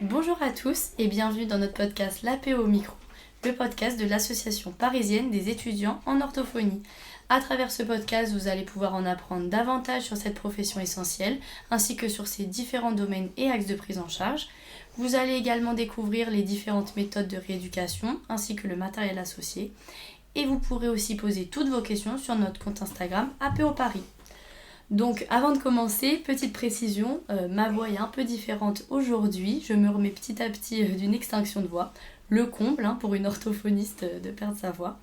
Bonjour à tous et bienvenue dans notre podcast L'APO au micro, le podcast de l'association parisienne des étudiants en orthophonie. À travers ce podcast, vous allez pouvoir en apprendre davantage sur cette profession essentielle, ainsi que sur ses différents domaines et axes de prise en charge. Vous allez également découvrir les différentes méthodes de rééducation, ainsi que le matériel associé. Et vous pourrez aussi poser toutes vos questions sur notre compte Instagram APO Paris. Donc avant de commencer, petite précision, ma voix est un peu différente aujourd'hui. Je me remets petit à petit d'une extinction de voix. Le comble pour une orthophoniste de perdre sa voix.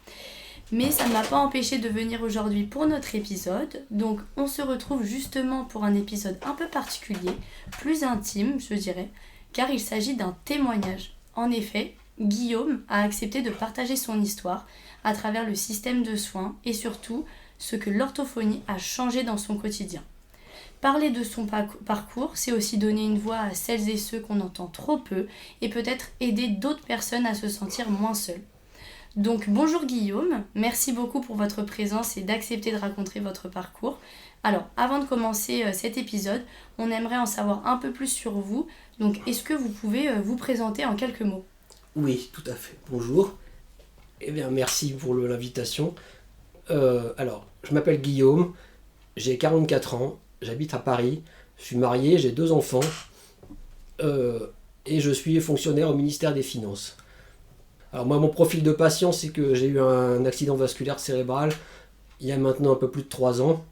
Mais ça ne m'a pas empêché de venir aujourd'hui pour notre épisode. Donc on se retrouve justement pour un épisode un peu particulier, plus intime je dirais, car il s'agit d'un témoignage. En effet, Guillaume a accepté de partager son histoire à travers le système de soins et surtout ce que l'orthophonie a changé dans son quotidien. Parler de son parcours, c'est aussi donner une voix à celles et ceux qu'on entend trop peu et peut-être aider d'autres personnes à se sentir moins seules. Donc bonjour Guillaume, merci beaucoup pour votre présence et d'accepter de raconter votre parcours. Alors avant de commencer cet épisode, on aimerait en savoir un peu plus sur vous. Donc est-ce que vous pouvez vous présenter en quelques mots ? Oui, tout à fait. Bonjour. Eh bien, merci pour l'invitation. Alors, je m'appelle Guillaume, j'ai 44 ans, j'habite à Paris, je suis marié, j'ai 2 enfants et je suis fonctionnaire au ministère des Finances. Alors moi, mon profil de patient, c'est que j'ai eu un accident vasculaire cérébral il y a maintenant un peu plus de 3 ans.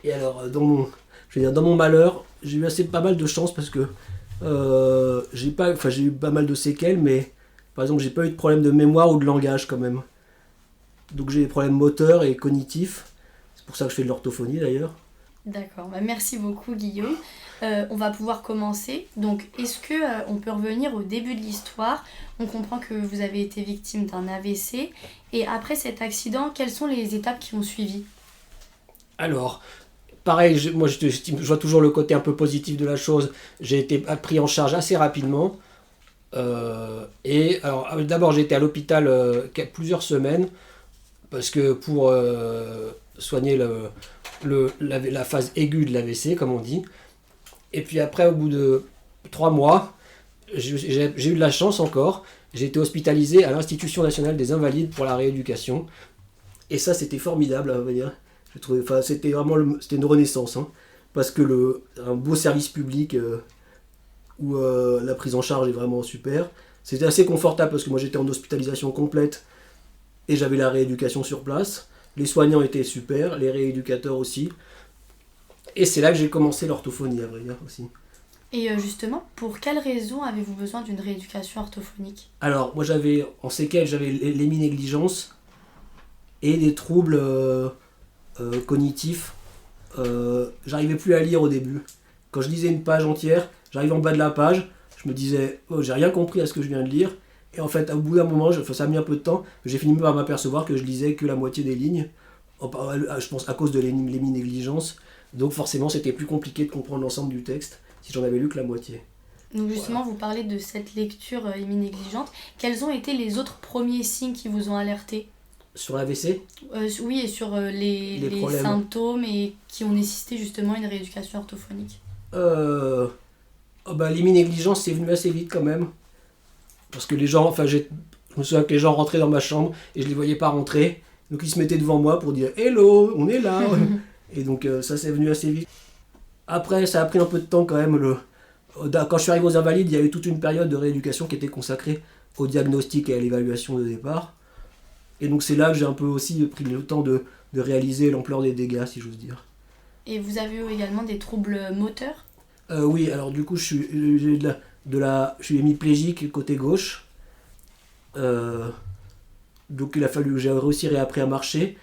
Et alors, dans mon malheur, j'ai eu pas mal de chance parce que j'ai eu pas mal de séquelles, mais par exemple, j'ai pas eu de problème de mémoire ou de langage quand même. Donc j'ai des problèmes moteurs et cognitifs. C'est pour ça que je fais de l'orthophonie d'ailleurs. D'accord, merci beaucoup Guillaume. On va pouvoir commencer. Donc est-ce que on peut revenir au début de l'histoire ? On comprend que vous avez été victime d'un AVC. Et après cet accident, quelles sont les étapes qui ont suivi ? Alors, pareil, je vois toujours le côté un peu positif de la chose. J'ai été pris en charge assez rapidement. Et alors d'abord j'ai été à l'hôpital plusieurs semaines. Parce que pour soigner la phase aiguë de l'AVC, comme on dit. Et puis après, au bout de 3 mois, j'ai eu de la chance encore. J'ai été hospitalisé à l'Institution nationale des invalides pour la rééducation. Et ça, c'était formidable, à vrai dire. C'était vraiment c'était une renaissance. Parce que un beau service public où la prise en charge est vraiment super. C'était assez confortable parce que moi, j'étais en hospitalisation complète. Et j'avais la rééducation sur place. Les soignants étaient super, les rééducateurs aussi. Et c'est là que j'ai commencé l'orthophonie, à vrai dire, aussi. Et justement, pour quelles raisons avez-vous besoin d'une rééducation orthophonique ? Alors, moi en séquelles, j'avais l'héminégligence et des troubles cognitifs. J'arrivais plus à lire au début. Quand je lisais une page entière, j'arrivais en bas de la page, je me disais, oh, j'ai rien compris à ce que je viens de lire. Et en fait, au bout d'un moment, ça a mis un peu de temps, j'ai fini par m'apercevoir que je lisais que la moitié des lignes, je pense à cause de l'héminégligence. Donc forcément, c'était plus compliqué de comprendre l'ensemble du texte si j'en avais lu que la moitié. Donc justement, Voilà. vous parlez de cette lecture héminégligente. Quels ont été les autres premiers signes qui vous ont alerté ? Sur l'AVC, Oui, et sur les symptômes et qui ont nécessité justement une rééducation orthophonique. l'héminégligence, c'est venu assez vite quand même. Parce que les gens, je me souviens que les gens rentraient dans ma chambre et je les voyais pas rentrer. Donc ils se mettaient devant moi pour dire hello, on est là. Et donc ça c'est venu assez vite. Après ça a pris un peu de temps quand même. Quand je suis arrivé aux Invalides, il y a eu toute une période de rééducation qui était consacrée au diagnostic et à l'évaluation de départ. Et donc c'est là que j'ai un peu aussi pris le temps de réaliser l'ampleur des dégâts, si j'ose dire. Et vous avez eu également des troubles moteurs ? Oui, alors du coup je suis hémiplégique côté gauche. Donc il a fallu que j'ai réussi à réappris à marcher.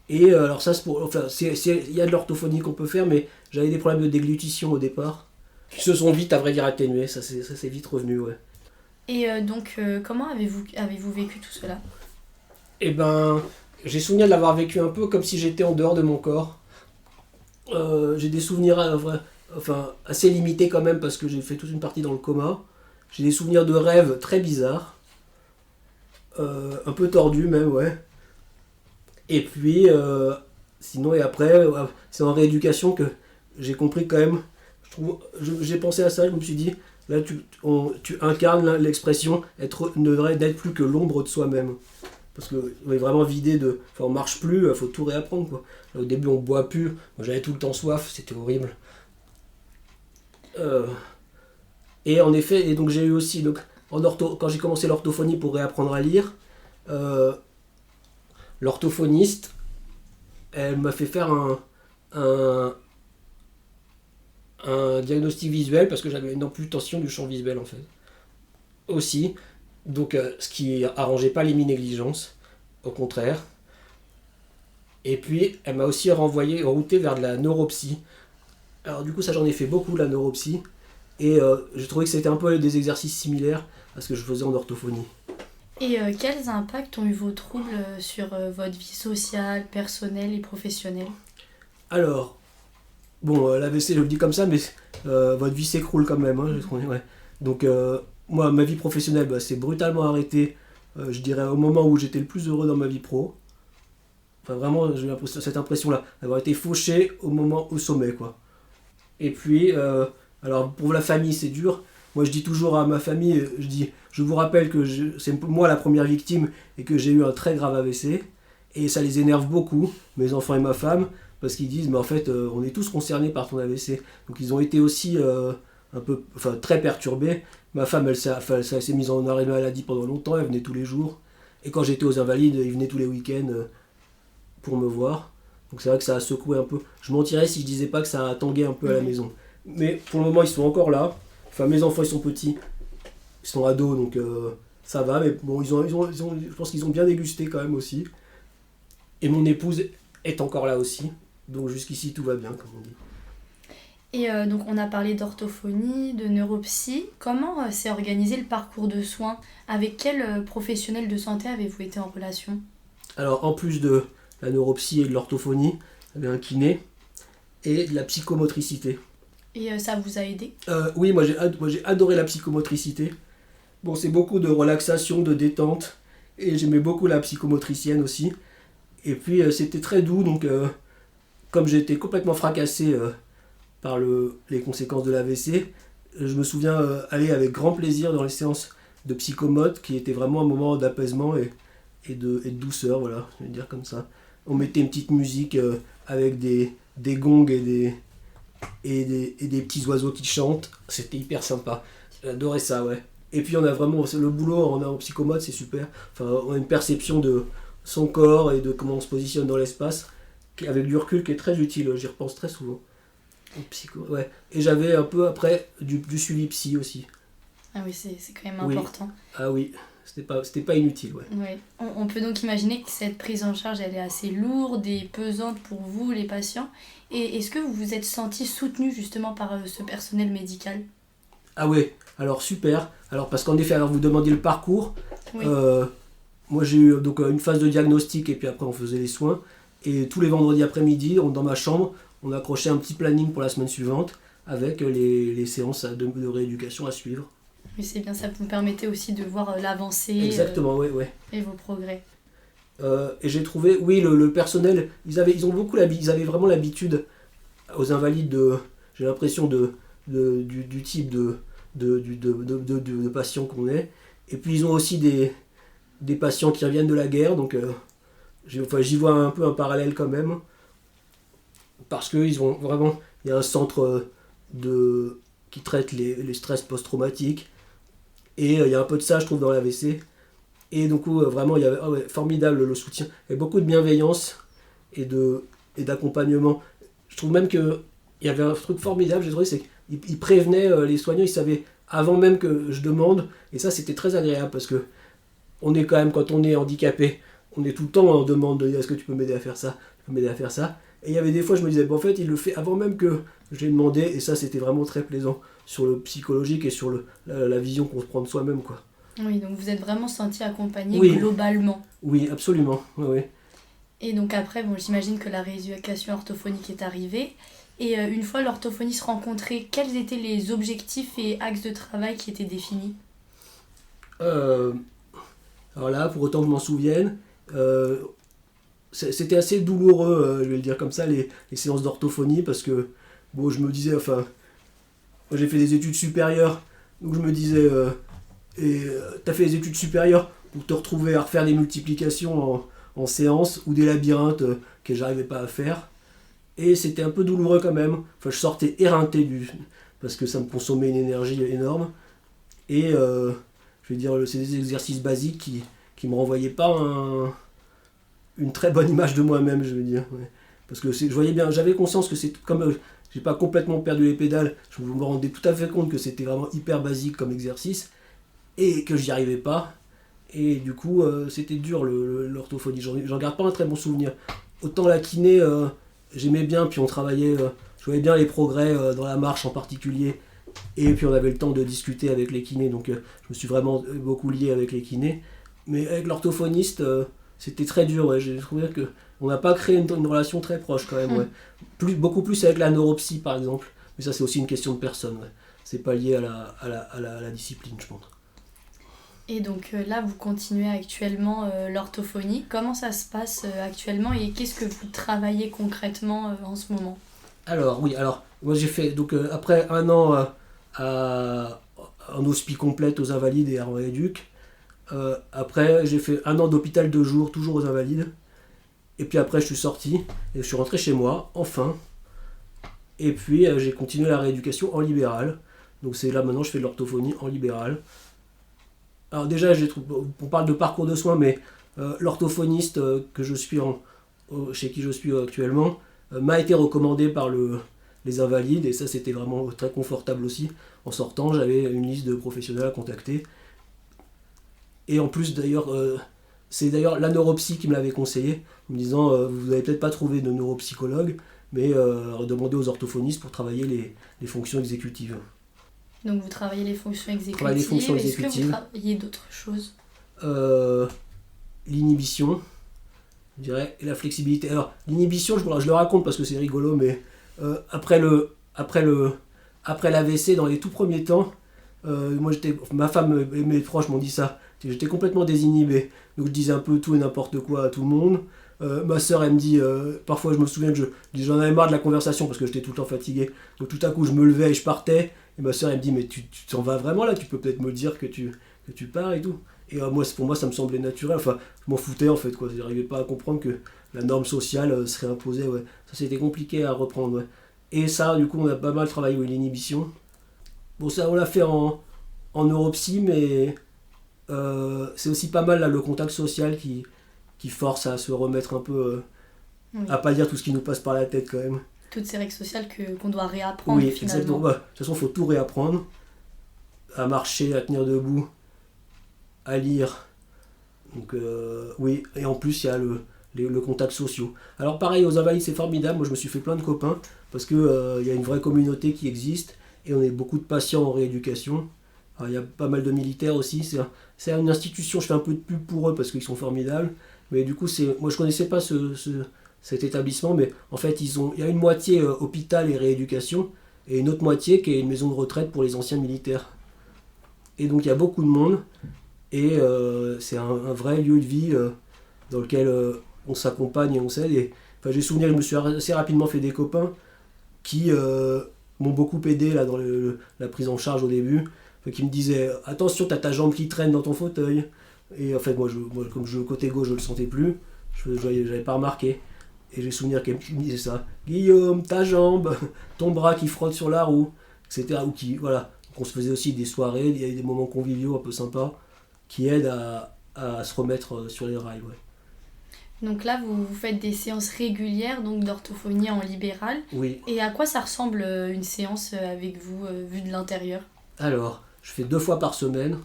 Et alors ça, il y a de l'orthophonie qu'on peut faire, mais j'avais des problèmes de déglutition au départ. Qui se sont vite, à vrai dire, atténués, ça c'est vite revenu, ouais. Et comment avez-vous vécu tout cela ? Eh ben, j'ai souvenir de l'avoir vécu un peu comme si j'étais en dehors de mon corps. J'ai des souvenirs assez limités quand même, parce que j'ai fait toute une partie dans le coma. J'ai des souvenirs de rêves très bizarres. Un peu tordus même, ouais. Et puis, sinon, et après, c'est en rééducation que j'ai compris quand même. J'ai pensé à ça, je me suis dit, Là, tu incarnes l'expression être ne devrait d'être plus que l'ombre de soi-même. Parce qu'on est vraiment vidé de. Enfin, on marche plus, il faut tout réapprendre, quoi. Là, au début, on boit plus. Moi, j'avais tout le temps soif, c'était horrible. Et en effet, et donc j'ai eu aussi. Donc, quand j'ai commencé l'orthophonie pour réapprendre à lire, l'orthophoniste, elle m'a fait faire un, un diagnostic visuel parce que j'avais une amputation du champ visuel en fait. Aussi. Donc, ce qui arrangeait pas les négligences, au contraire. Et puis, elle m'a aussi routé vers de la neuropsy. Alors, du coup, ça, j'en ai fait beaucoup, la neuropsy. Et j'ai trouvé que c'était un peu des exercices similaires à ce que je faisais en orthophonie. Et quels impacts ont eu vos troubles sur votre vie sociale, personnelle et professionnelle? Alors, bon, l'AVC, je le dis comme ça, mais votre vie s'écroule quand même, hein, j'ai trouvé, ouais. Donc, moi, ma vie professionnelle, bah, c'est brutalement arrêté, je dirais, au moment où j'étais le plus heureux dans ma vie pro. Enfin, vraiment, j'ai cette impression-là, d'avoir été fauché au sommet, quoi. Et puis, alors, pour la famille, c'est dur. Moi, je dis toujours à ma famille, je vous rappelle que c'est moi la première victime et que j'ai eu un très grave AVC. Et ça les énerve beaucoup, mes enfants et ma femme, parce qu'ils disent, mais en fait, on est tous concernés par ton AVC. Donc, ils ont été aussi très perturbés. Ma femme, elle s'est mise en arrêt maladie pendant longtemps, elle venait tous les jours. Et quand j'étais aux Invalides, ils venaient tous les week-ends pour me voir. Donc c'est vrai que ça a secoué un peu. Je mentirais si je disais pas que ça a tangué un peu à la maison. Mais pour le moment, ils sont encore là. Enfin, mes enfants, ils sont petits. Ils sont ados, donc ça va. Mais bon, je pense qu'ils ont bien dégusté quand même aussi. Et mon épouse est encore là aussi. Donc jusqu'ici, tout va bien, comme on dit. Et donc on a parlé d'orthophonie, de neuropsy. Comment s'est organisé le parcours de soins? Avec quel professionnel de santé avez-vous été en relation? Alors en plus de la neuropsy et de l'orthophonie, j'avais un kiné et de la psychomotricité. Et ça vous a aidé? Oui, moi j'ai adoré la psychomotricité. Bon, c'est beaucoup de relaxation, de détente. Et j'aimais beaucoup la psychomotricienne aussi. Et puis c'était très doux, donc comme j'étais complètement fracassé par les conséquences de l'AVC, je me souviens aller avec grand plaisir dans les séances de psychomote, qui était vraiment un moment d'apaisement et de douceur, voilà, je vais dire comme ça. On mettait une petite musique avec des gongs et des petits oiseaux qui chantent, c'était hyper sympa. J'adorais ça, ouais. Et puis on a vraiment le boulot en psychomote, c'est super. Enfin, on a une perception de son corps et de comment on se positionne dans l'espace, avec du recul qui est très utile, j'y repense très souvent. Ouais. Et j'avais un peu après du suivi psy aussi. Ah oui, c'est quand même important. Ah oui, c'était pas inutile, ouais. Oui. On peut donc imaginer que cette prise en charge, elle est assez lourde et pesante pour vous, les patients. Et est-ce que vous vous êtes senti soutenu justement par ce personnel médical? Ah ouais, alors super. Alors parce qu'en effet, alors vous demandiez le parcours. Oui. Moi j'ai eu donc une phase de diagnostic et puis après on faisait les soins. Et tous les vendredis après-midi, dans ma chambre, on accrochait un petit planning pour la semaine suivante avec les séances de rééducation à suivre. Mais c'est bien, ça vous permettait aussi de voir l'avancée. Exactement, ouais. Et vos progrès. Et j'ai trouvé, oui, le personnel, ils avaient vraiment l'habitude aux invalides j'ai l'impression du type de patient qu'on est. Et puis ils ont aussi des patients qui reviennent de la guerre, donc j'y vois un peu un parallèle quand même. Parce qu'ils ont vraiment, il y a un centre qui traite les stress post-traumatiques. Et il y a un peu de ça, je trouve, dans l'AVC. Et donc, vraiment, il y avait formidable le soutien. Et beaucoup de bienveillance et d'accompagnement. Je trouve même qu'il y avait un truc formidable, j'ai trouvé, c'est qu'ils prévenaient les soignants, ils savaient avant même que je demande. Et ça, c'était très agréable parce que on est quand même, quand on est handicapé, on est tout le temps en demande de est-ce que tu peux m'aider à faire ça? Tu peux m'aider à faire ça? Et il y avait des fois, je me disais, en fait, il le fait avant même que j'ai demandé. Et ça, c'était vraiment très plaisant sur le psychologique et sur la vision qu'on se prend de soi-même, quoi. Oui, donc vous êtes vraiment senti accompagné Oui. Globalement. Oui, absolument. Oui. Et donc après, bon, j'imagine que la rééducation orthophonique est arrivée. Et une fois l'orthophoniste rencontrée, quels étaient les objectifs et axes de travail qui étaient définis? Alors là, pour autant que je m'en souvienne, c'était assez douloureux, je vais le dire comme ça, les séances d'orthophonie, parce que bon, je me disais, enfin, moi j'ai fait des études supérieures, Donc je me disais, t'as fait des études supérieures pour te retrouver à refaire des multiplications en séance ou des labyrinthes que j'arrivais pas à faire. Et c'était un peu douloureux quand même. Enfin, je sortais éreinté parce que ça me consommait une énergie énorme. Et je vais dire, c'est des exercices basiques qui me renvoyaient pas une très bonne image de moi-même, je veux dire. Ouais. Parce que je voyais bien, j'avais conscience que c'est comme j'ai pas complètement perdu les pédales, je me rendais tout à fait compte que c'était vraiment hyper basique comme exercice et que j'y arrivais pas. Et du coup, c'était dur l'orthophonie. J'en garde pas un très bon souvenir. Autant la kiné, j'aimais bien, puis on travaillait, je voyais bien les progrès dans la marche en particulier. Et puis on avait le temps de discuter avec les kinés, donc je me suis vraiment beaucoup lié avec les kinés. Mais avec l'orthophoniste, c'était très dur, ouais. J'ai trouvé qu'on n'a pas créé une relation très proche quand même. Ouais. Beaucoup plus avec la neuropsy par exemple. Mais ça c'est aussi une question de personne. Ouais. C'est pas lié à la discipline, je pense. Et donc là, vous continuez actuellement l'orthophonie. Comment ça se passe actuellement et qu'est-ce que vous travaillez concrètement en ce moment ? Alors moi j'ai fait, donc après un an en hospi complète aux Invalides et à Rééduc. Après j'ai fait un an d'hôpital de jour, toujours aux Invalides. Et puis après je suis sorti et je suis rentré chez moi, enfin. Et puis j'ai continué la rééducation en libéral. Donc c'est là maintenant je fais de l'orthophonie en libéral. Alors déjà, on parle de parcours de soins, mais l'orthophoniste que je suis chez qui je suis actuellement m'a été recommandé par les Invalides, et ça c'était vraiment très confortable aussi. En sortant, j'avais une liste de professionnels à contacter. Et en plus d'ailleurs, c'est d'ailleurs la neuropsy qui me l'avait conseillé, en me disant vous n'avez peut-être pas trouvé de neuropsychologue, mais demandez aux orthophonistes pour travailler les fonctions exécutives. Donc vous travaillez les fonctions exécutives. Est-ce que vous travaillez d'autres choses ? L'inhibition, je dirais, et la flexibilité. Alors l'inhibition, je le raconte parce que c'est rigolo, mais après l'AVC, dans les tout premiers temps, ma femme et mes proches m'ont dit ça. J'étais complètement désinhibé, donc je disais un peu tout et n'importe quoi à tout le monde. Ma soeur elle me dit, parfois je me souviens que j'en avais marre de la conversation parce que j'étais tout le temps fatigué, donc tout à coup je me levais et je partais. Et ma soeur elle me dit, mais tu t'en vas vraiment là, tu peux peut-être me dire que tu pars et tout. Et pour moi ça me semblait naturel, enfin je m'en foutais en fait, quoi. J'arrivais pas à comprendre que la norme sociale serait imposée, ouais. Ça c'était compliqué à reprendre, ouais. Et ça du coup on a pas mal travaillé l'inhibition. Bon ça on l'a fait en neuropsy, mais c'est aussi pas mal là, le contact social qui force à se remettre un peu, oui. À pas dire tout ce qui nous passe par la tête quand même. Toutes ces règles sociales qu'on doit réapprendre, oui, finalement. Exactement. Ouais. De toute façon, il faut tout réapprendre. À marcher, à tenir debout, à lire. Donc, oui, et en plus, il y a le contact social. Alors, pareil, aux Invalides, c'est formidable. Moi, je me suis fait plein de copains parce qu'il y a une vraie communauté qui existe et on est beaucoup de patients en rééducation. Alors, il y a pas mal de militaires aussi. C'est une institution, je fais un peu de pub pour eux parce qu'ils sont formidables. Mais du coup, moi, je connaissais pas cet établissement, mais en fait, il y a une moitié hôpital et rééducation, et une autre moitié qui est une maison de retraite pour les anciens militaires. Et donc il y a beaucoup de monde, et c'est un vrai lieu de vie dans lequel on s'accompagne et on s'aide. Et, j'ai souvenir que je me suis assez rapidement fait des copains qui m'ont beaucoup aidé là, dans la prise en charge au début, qui me disaient « Attention, t'as ta jambe qui traîne dans ton fauteuil ». Et en fait, moi comme côté gauche, je le sentais plus, j'avais pas remarqué. Et j'ai souvenir qu'elle me disait ça. Guillaume, ta jambe, ton bras qui frotte sur la roue, etc. Voilà. Donc on se faisait aussi des soirées, il y avait des moments conviviaux un peu sympas qui aident à se remettre sur les rails. Ouais. Donc là, vous faites des séances régulières donc d'orthophonie en libéral. Oui. Et à quoi ça ressemble une séance avec vous, vue de l'intérieur ? Alors, je fais 2 fois par semaine.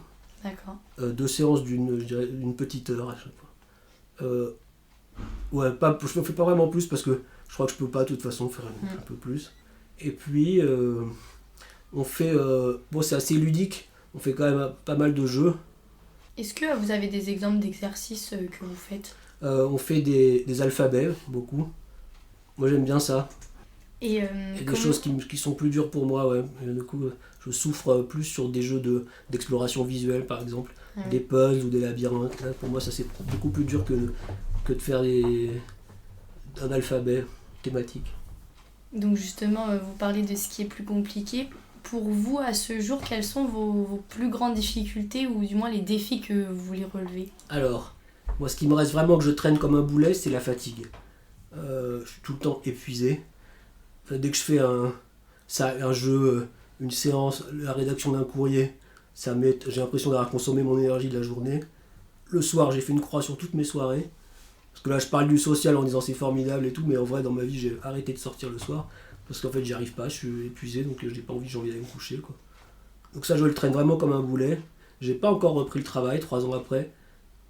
D'accord. 2 séances d'une petite heure à chaque fois. Ouais, je ne fais pas vraiment plus parce que je crois que je peux pas de toute façon faire un peu plus. Et puis on fait, c'est assez ludique, on fait quand même pas mal de jeux. Est-ce que vous avez des exemples d'exercices que vous faites ? On fait des alphabets, beaucoup. Moi j'aime bien ça. Et des choses qui sont plus dures pour moi, ouais. Et du coup, je souffre plus sur des jeux d'exploration visuelle par exemple, des puzzles ou des labyrinthes. Là, pour moi ça c'est beaucoup plus dur que de faire un alphabet thématique. Donc justement, vous parlez de ce qui est plus compliqué. pour vous, à ce jour, quelles sont vos plus grandes difficultés ou du moins les défis que vous voulez relever? Alors, moi, ce qui me reste vraiment que je traîne comme un boulet, c'est la fatigue. Je suis tout le temps épuisé. Enfin, dès que je fais un jeu, une séance, la rédaction d'un courrier, j'ai l'impression d'avoir consommé mon énergie de la journée. Le soir, j'ai fait une croix sur toutes mes soirées. Parce que là, je parle du social en disant c'est formidable et tout, mais en vrai, dans ma vie, j'ai arrêté de sortir le soir. Parce qu'en fait, j'y arrive pas, je suis épuisé, donc j'ai pas envie d'aller me coucher, quoi. Donc ça, je le traîne vraiment comme un boulet. J'ai pas encore repris le travail, 3 ans après.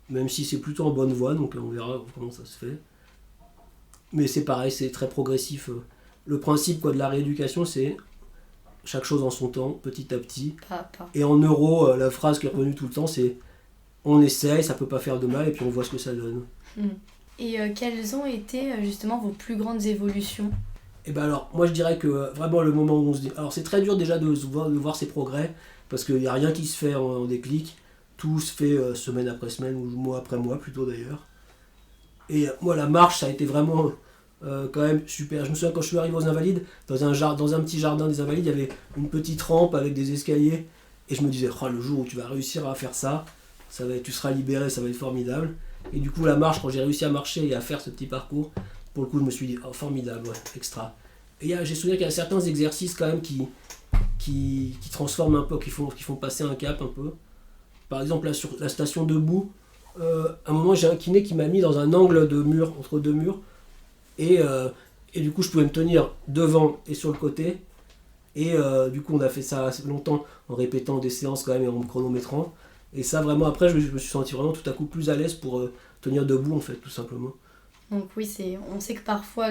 Même si c'est plutôt en bonne voie, donc on verra comment ça se fait. Mais c'est pareil, c'est très progressif. Le principe de la rééducation, c'est chaque chose en son temps, petit à petit. Et en euros, la phrase qui est revenue tout le temps, c'est on essaye, ça peut pas faire de mal, et puis on voit ce que ça donne. Et quelles ont été justement vos plus grandes évolutions? Et ben alors, moi je dirais que vraiment le moment où on se dit... Alors c'est très dur déjà de voir ses progrès, parce qu'il n'y a rien qui se fait en déclic. Tout se fait semaine après semaine, ou mois après mois plutôt d'ailleurs. Et moi la marche, ça a été vraiment quand même super. Je me souviens quand je suis arrivé aux Invalides, dans un petit jardin des Invalides, il y avait une petite rampe avec des escaliers. Et je me disais, oh, le jour où tu vas réussir à faire ça, tu seras libéré, ça va être formidable. Et du coup la marche, quand j'ai réussi à marcher et à faire ce petit parcours, pour le coup je me suis dit, oh formidable, ouais, extra. Et j'ai souvenir qu'il y a certains exercices quand même qui transforment un peu, qui font passer un cap un peu. Par exemple là sur la station debout, à un moment j'ai un kiné qui m'a mis dans un angle de mur, entre deux murs, et du coup je pouvais me tenir devant et sur le côté. Et du coup on a fait ça assez longtemps en répétant des séances quand même et en me chronométrant. Et ça vraiment après je me suis senti vraiment tout à coup plus à l'aise pour tenir debout en fait tout simplement. Donc oui, on sait que parfois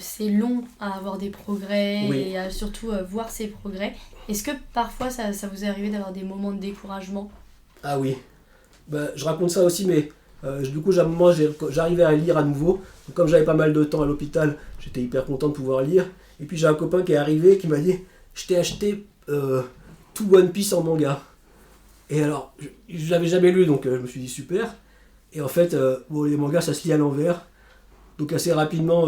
c'est long à avoir des progrès, oui, et à surtout voir ces progrès. Est-ce que parfois ça vous est arrivé d'avoir des moments de découragement? Ah oui, je raconte ça aussi, mais du coup, à un moment, j'arrivais à lire à nouveau. Donc, comme j'avais pas mal de temps à l'hôpital, j'étais hyper content de pouvoir lire. Et puis j'ai un copain qui est arrivé qui m'a dit « Je t'ai acheté tout One Piece en manga ». Et alors, je l'avais jamais lu, donc je me suis dit « Super ». Et en fait, les mangas, ça se lit à l'envers. Donc assez rapidement,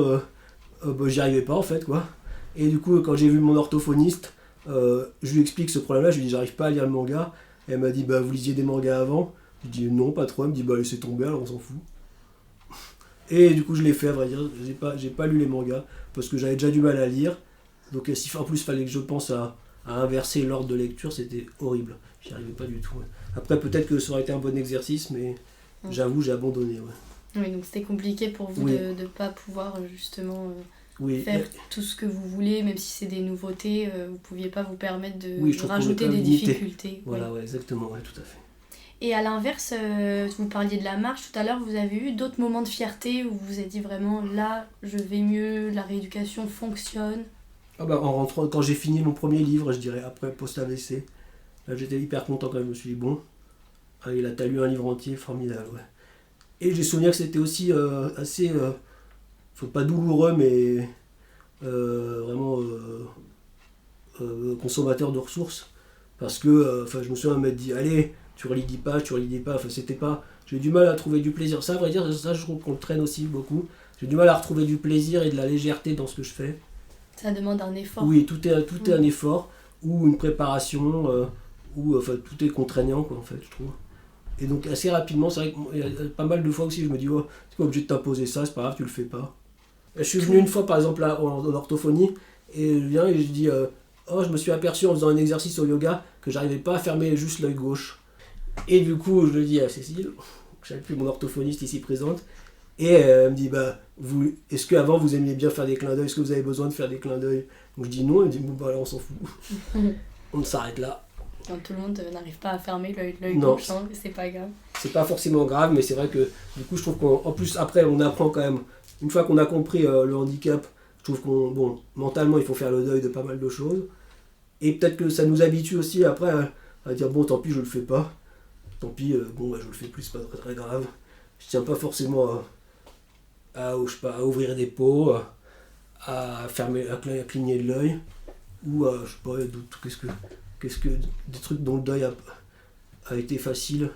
j'y arrivais pas en fait, quoi. Et du coup, quand j'ai vu mon orthophoniste, je lui explique ce problème-là. Je lui dis « J'arrive pas à lire le manga ». Et elle m'a dit, vous lisiez des mangas avant? Je dis non, pas trop. Elle me dit, laissez tomber, alors on s'en fout. Et du coup, je l'ai fait, à vrai dire. J'ai pas lu les mangas, parce que j'avais déjà du mal à lire. Donc, si en plus, il fallait que je pense à inverser l'ordre de lecture, c'était horrible. J'y arrivais pas du tout. Ouais. Après, peut-être que ça aurait été un bon exercice, mais j'avoue, j'ai abandonné. Ouais. Oui, donc c'était compliqué pour vous de ne pas pouvoir justement faire tout ce que vous voulez, même si c'est des nouveautés, vous ne pouviez pas vous permettre de rajouter des difficultés. Voilà, ouais, exactement, ouais, tout à fait. Et à l'inverse, vous parliez de la marche tout à l'heure, vous avez eu d'autres moments de fierté où vous vous êtes dit vraiment là, je vais mieux, la rééducation fonctionne? En rentrant, quand j'ai fini mon premier livre, je dirais, après post-AVC, là j'étais hyper content quand même, je me suis dit bon, allez, t'as lu un livre entier, formidable, ouais. Et j'ai souvenir que c'était aussi assez, pas douloureux, mais vraiment consommateur de ressources. Parce que je me souviens m'être dit, allez, tu relis 10 pages, c'était pas... J'ai du mal à trouver du plaisir. Ça, à vrai dire, ça je trouve qu'on le traîne aussi beaucoup. J'ai du mal à retrouver du plaisir et de la légèreté dans ce que je fais. Ça demande un effort. Oui, tout est un effort, ou une préparation, tout est contraignant, quoi, en fait, je trouve. Et donc assez rapidement, c'est vrai qu'il y a pas mal de fois aussi, je me dis, t'es pas obligé de t'imposer ça, c'est pas grave, tu le fais pas. Je suis venu une fois, par exemple, en orthophonie, et je viens et je dis, je me suis aperçu en faisant un exercice au yoga que j'arrivais pas à fermer juste l'œil gauche. Et du coup, je le dis à Cécile, je savais plus mon orthophoniste ici présente, et elle me dit, est-ce qu'avant vous aimiez bien faire des clins d'œil, est-ce que vous avez besoin de faire des clins d'œil? Donc je dis non, elle me dit, là on s'en fout. On s'arrête là. Donc, tout le monde n'arrive pas à fermer l'œil gauche, hein, c'est pas grave. C'est pas forcément grave, mais c'est vrai que du coup je trouve qu'en plus après on apprend quand même, une fois qu'on a compris le handicap, je trouve mentalement il faut faire le deuil de pas mal de choses. Et peut-être que ça nous habitue aussi après à dire tant pis je le fais pas, tant pis je le fais plus, c'est pas très, très grave. Je tiens pas forcément à ouvrir des pots, à cligner de l'œil, ou qu'est-ce que des trucs dont le deuil a été facile.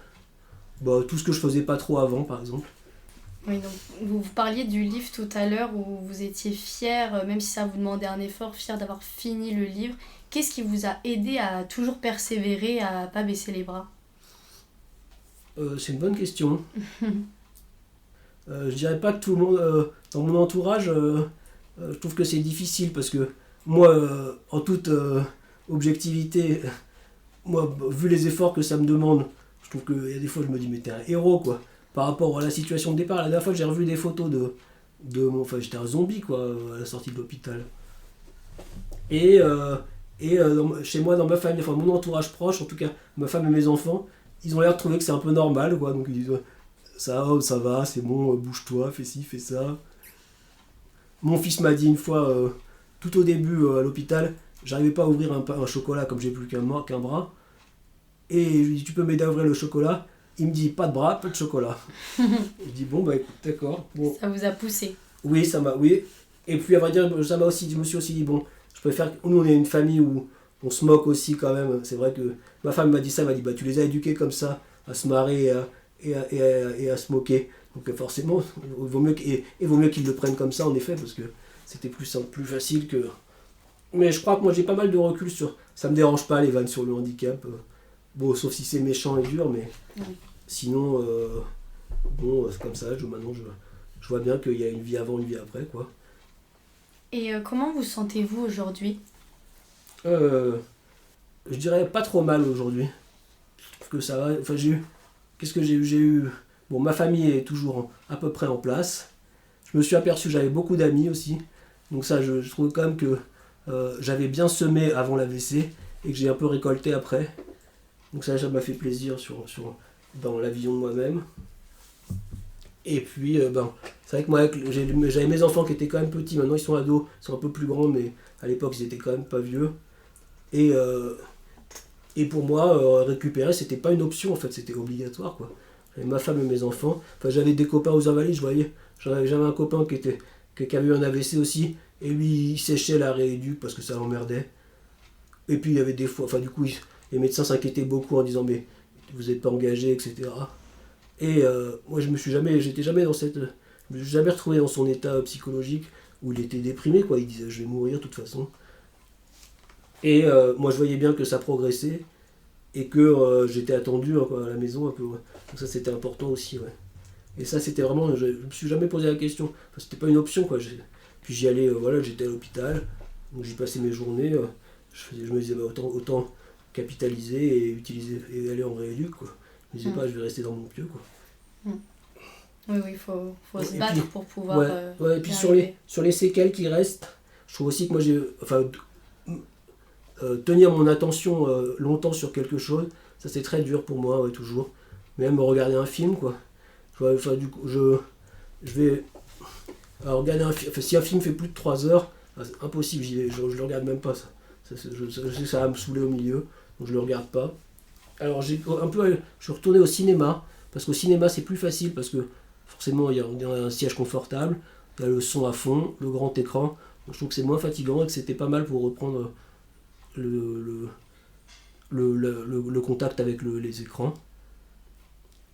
Tout ce que je faisais pas trop avant, par exemple. Oui, donc vous parliez du livre tout à l'heure où vous étiez fier, même si ça vous demandait un effort, fier d'avoir fini le livre. qu'est-ce qui vous a aidé à toujours persévérer, à pas baisser les bras? C'est une bonne question. Je dirais pas que tout le monde, dans mon entourage, je trouve que c'est difficile parce que moi, en toute objectivité, moi, vu les efforts que ça me demande, je trouve qu'il y a des fois, je me dis, mais t'es un héros, quoi. Par rapport à la situation de départ, la dernière fois, j'ai revu des photos enfin, j'étais un zombie, quoi, à la sortie de l'hôpital. Et, chez moi, dans ma famille, enfin, mon entourage proche, en tout cas, ma femme et mes enfants, ils ont l'air de trouver que c'est un peu normal, quoi. Donc, ils disent, ça va, c'est bon, bouge-toi, fais ci, fais ça. Mon fils m'a dit une fois, tout au début à l'hôpital, j'arrivais pas à ouvrir un chocolat comme j'ai plus qu'un bras. Et je lui dis, tu peux m'aider à ouvrir le chocolat? Il me dit, pas de bras, pas de chocolat. Je dis, bon, bah écoute, d'accord. Bon. Ça vous a poussé? Oui, oui. Et puis, à vrai dire, je me suis aussi dit, bon, je préfère. Nous, on est une famille où on se moque aussi quand même. C'est vrai que ma femme m'a dit ça, elle m'a dit, bah tu les as éduqués comme ça, à se marrer et à se moquer. Donc forcément, il vaut mieux qu'ils le prennent comme ça, en effet, parce que c'était plus simple, plus facile que... Mais je crois que moi, j'ai pas mal de recul sur... Ça me dérange pas, les vannes sur le handicap. Bon, sauf si c'est méchant et dur, mais sinon, bon, c'est comme ça. Maintenant, je vois bien qu'il y a une vie avant, une vie après, quoi. Et comment vous sentez-vous aujourd'hui? Je dirais pas trop mal aujourd'hui. Parce que ça va. Enfin, qu'est-ce que j'ai eu? J'ai eu. Bon, ma famille est toujours à peu près en place. Je me suis aperçu que j'avais beaucoup d'amis aussi. Donc, ça, je trouve quand même que j'avais bien semé avant l'AVC et que j'ai un peu récolté après. Donc, ça m'a fait plaisir dans la vision de moi-même. Et puis, c'est vrai que moi, j'avais mes enfants qui étaient quand même petits. Maintenant, ils sont ados, ils sont un peu plus grands, mais à l'époque, ils étaient quand même pas vieux. Et pour moi, récupérer, c'était pas une option, en fait, c'était obligatoire, quoi. J'avais ma femme et mes enfants. Enfin, j'avais des copains aux Invalides, je voyais. J'avais un copain qui avait eu un AVC aussi, et lui, il séchait la rééduque parce que ça l'emmerdait. Et puis, il y avait des fois, enfin, du coup, les médecins s'inquiétaient beaucoup en disant, mais vous n'êtes pas engagé, etc. Et moi, j'étais jamais dans cette... Je me suis jamais retrouvé dans son état psychologique où il était déprimé, quoi. Il disait, je vais mourir de toute façon. Et moi, je voyais bien que ça progressait et que j'étais attendu quoi, à la maison un peu. Ouais. Donc ça, c'était important aussi, ouais. Et ça, c'était vraiment... Je me suis jamais posé la question. Enfin, c'était pas une option, quoi. Puis j'y allais, voilà, j'étais à l'hôpital. Donc j'y passais mes journées. Je me disais, bah, autant capitaliser et utiliser et aller en rééduc, quoi. Je me disais pas, je vais rester dans mon pieu, quoi. Oui, il faut se battre puis, pour pouvoir... Ouais, et puis sur les séquelles qui restent, je trouve aussi que moi tenir mon attention longtemps sur quelque chose, ça c'est très dur pour moi, ouais, toujours. Même regarder un film, quoi. Du coup, je vais regarder un film. Enfin, si un film fait plus de 3 heures, c'est impossible, je le regarde même pas, ça. Je sais que ça va me saouler au milieu, donc je le regarde pas. Alors je suis retourné au cinéma, parce qu'au cinéma c'est plus facile, parce que forcément il y a un siège confortable, il y a le son à fond, le grand écran, donc je trouve que c'est moins fatigant et que c'était pas mal pour reprendre le contact avec les écrans.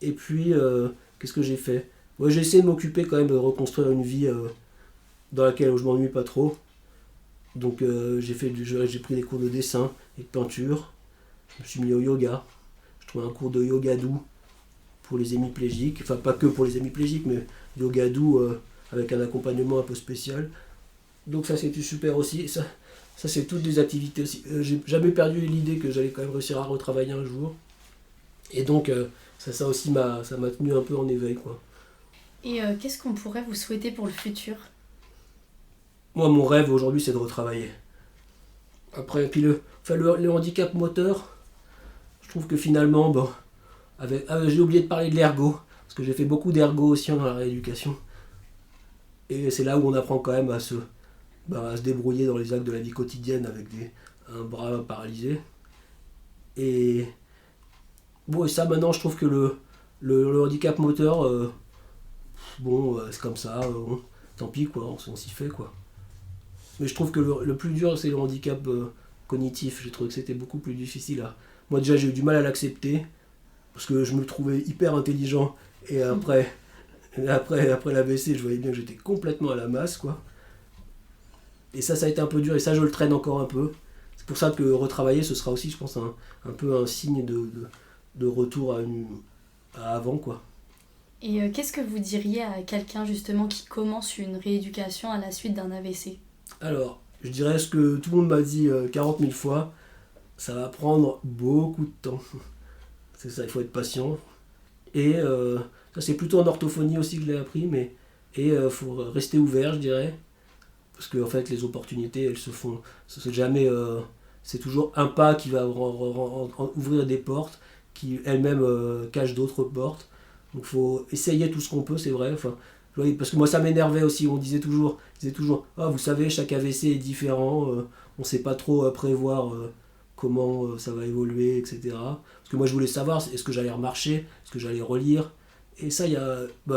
Et puis, qu'est-ce que j'ai fait? Ouais, j'ai essayé de m'occuper quand même de reconstruire une vie dans laquelle je m'ennuie pas trop. Donc j'ai pris des cours de dessin et de peinture. Je me suis mis au yoga. Je trouvais un cours de yoga doux pour les hémiplégiques. Enfin, pas que pour les hémiplégiques, mais yoga doux avec un accompagnement un peu spécial. Donc ça, c'était super aussi. Ça c'est toutes des activités aussi. J'ai jamais perdu l'idée que j'allais quand même réussir à retravailler un jour. Et donc, ça aussi ça m'a tenu un peu en éveil, quoi. Et qu'est-ce qu'on pourrait vous souhaiter pour le futur? Moi, mon rêve aujourd'hui, c'est de retravailler. Après, puis le handicap moteur, je trouve que finalement, bon, j'ai oublié de parler de l'ergo, parce que j'ai fait beaucoup d'ergo aussi dans la rééducation. Et c'est là où on apprend quand même à se débrouiller dans les actes de la vie quotidienne avec un bras paralysé. Et bon, et ça maintenant, je trouve que le handicap moteur, c'est comme ça, tant pis, quoi, on s'y fait, quoi. Mais je trouve que le plus dur, c'est le handicap cognitif. J'ai trouvé que c'était beaucoup plus difficile. Moi, déjà, j'ai eu du mal à l'accepter, parce que je me trouvais hyper intelligent, et après l'AVC, je voyais bien que j'étais complètement à la masse, quoi. Et ça a été un peu dur, et ça, je le traîne encore un peu. pour ça que retravailler, ce sera aussi, je pense, un peu un signe de retour à avant, quoi. Et qu'est-ce que vous diriez à quelqu'un justement qui commence une rééducation à la suite d'un AVC ? Alors, je dirais ce que tout le monde m'a dit 40 000 fois, ça va prendre beaucoup de temps. C'est ça, il faut être patient. Et ça, c'est plutôt en orthophonie aussi que je l'ai appris, et faut rester ouvert, je dirais. Parce que en fait, les opportunités, elles se font. C'est jamais. C'est toujours un pas qui va ouvrir des portes, qui elles-mêmes cachent d'autres portes. Donc, il faut essayer tout ce qu'on peut, c'est vrai. Enfin, parce que moi, ça m'énervait aussi. On disait toujours, ah, vous savez, chaque AVC est différent. On ne sait pas trop prévoir comment ça va évoluer, etc. Parce que moi, je voulais savoir, est-ce que j'allais remarcher, est-ce que j'allais relire. Et ça,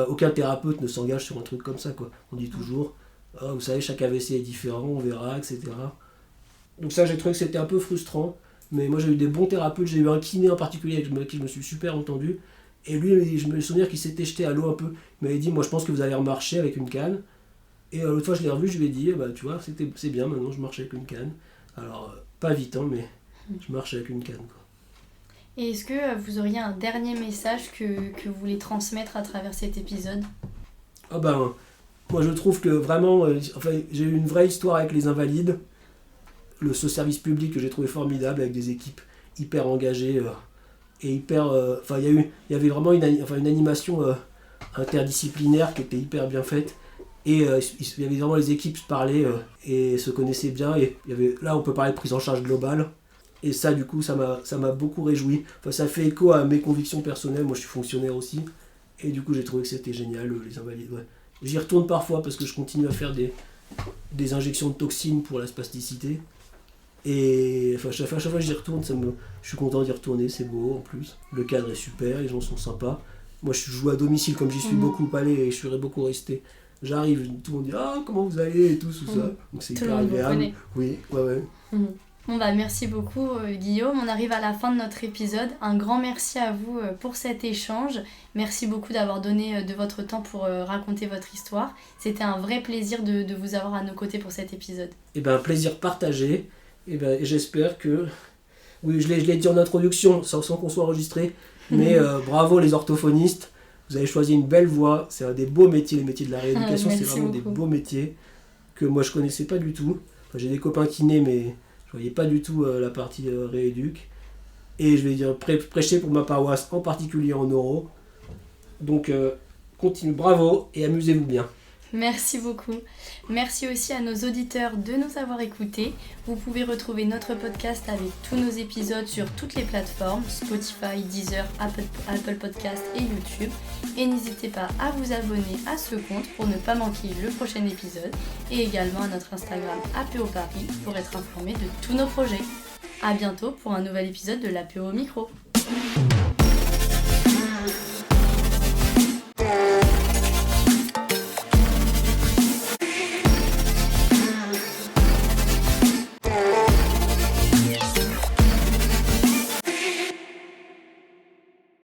aucun thérapeute ne s'engage sur un truc comme ça, quoi. On dit toujours, ah, vous savez, chaque AVC est différent, on verra, etc. Donc ça, j'ai trouvé que c'était un peu frustrant. Mais moi, j'ai eu des bons thérapeutes. J'ai eu un kiné en particulier avec qui je me suis super entendu. Et lui, je me souviens qu'il s'était jeté à l'eau un peu. Il m'avait dit, moi, je pense que vous allez remarcher avec une canne. Et l'autre fois, je l'ai revu, je lui ai dit, tu vois, c'est bien, maintenant, je marche avec une canne. Alors, pas vite, hein, mais je marche avec une canne, quoi. Et est-ce que vous auriez un dernier message que vous voulez transmettre à travers cet épisode ? Ah ben, moi je trouve que vraiment, j'ai eu une vraie histoire avec les invalides. Ce service public que j'ai trouvé formidable avec des équipes hyper engagées et hyper... il y avait vraiment une animation interdisciplinaire qui était hyper bien faite. Et il y avait vraiment les équipes se parlaient et se connaissaient bien. Et là on peut parler de prise en charge globale. Et ça, du coup, ça m'a beaucoup réjoui. Enfin, ça fait écho à mes convictions personnelles. Moi, je suis fonctionnaire aussi. Et du coup, j'ai trouvé que c'était génial, les invalides. Ouais. J'y retourne parfois parce que je continue à faire des injections de toxines pour la spasticité. Et enfin, chaque fois que j'y retourne, je suis content d'y retourner. C'est beau, en plus. Le cadre est super, les gens sont sympas. Moi, je joue à domicile, comme j'y suis beaucoup allé et je serais beaucoup resté. J'arrive, tout le monde dit « Ah, comment vous allez ?» et tout ça. Donc, c'est hyper agréable. Oui, ouais. Bon merci beaucoup Guillaume, on arrive à la fin de notre épisode. Un grand merci à vous pour cet échange. Merci beaucoup d'avoir donné de votre temps pour raconter votre histoire. C'était un vrai plaisir de vous avoir à nos côtés pour cet épisode. Et un plaisir partagé. Et j'espère que... Oui, je l'ai dit en introduction, sans qu'on soit enregistré, mais bravo les orthophonistes. Vous avez choisi une belle voie. C'est un des beaux métiers, les métiers de la rééducation. C'est vraiment beaucoup. Des beaux métiers que moi je connaissais pas du tout. Enfin, j'ai des copains kinés, mais... je voyais pas du tout la partie rééduc. Et je vais dire prêcher pour ma paroisse, en particulier en neuro. Donc continue, bravo et amusez-vous bien. Merci beaucoup. Merci aussi à nos auditeurs de nous avoir écoutés. Vous pouvez retrouver notre podcast avec tous nos épisodes sur toutes les plateformes, Spotify, Deezer, Apple Podcast et YouTube. Et n'hésitez pas à vous abonner à ce compte pour ne pas manquer le prochain épisode. Et également à notre Instagram APO Paris pour être informé de tous nos projets. À bientôt pour un nouvel épisode de l'APO au micro.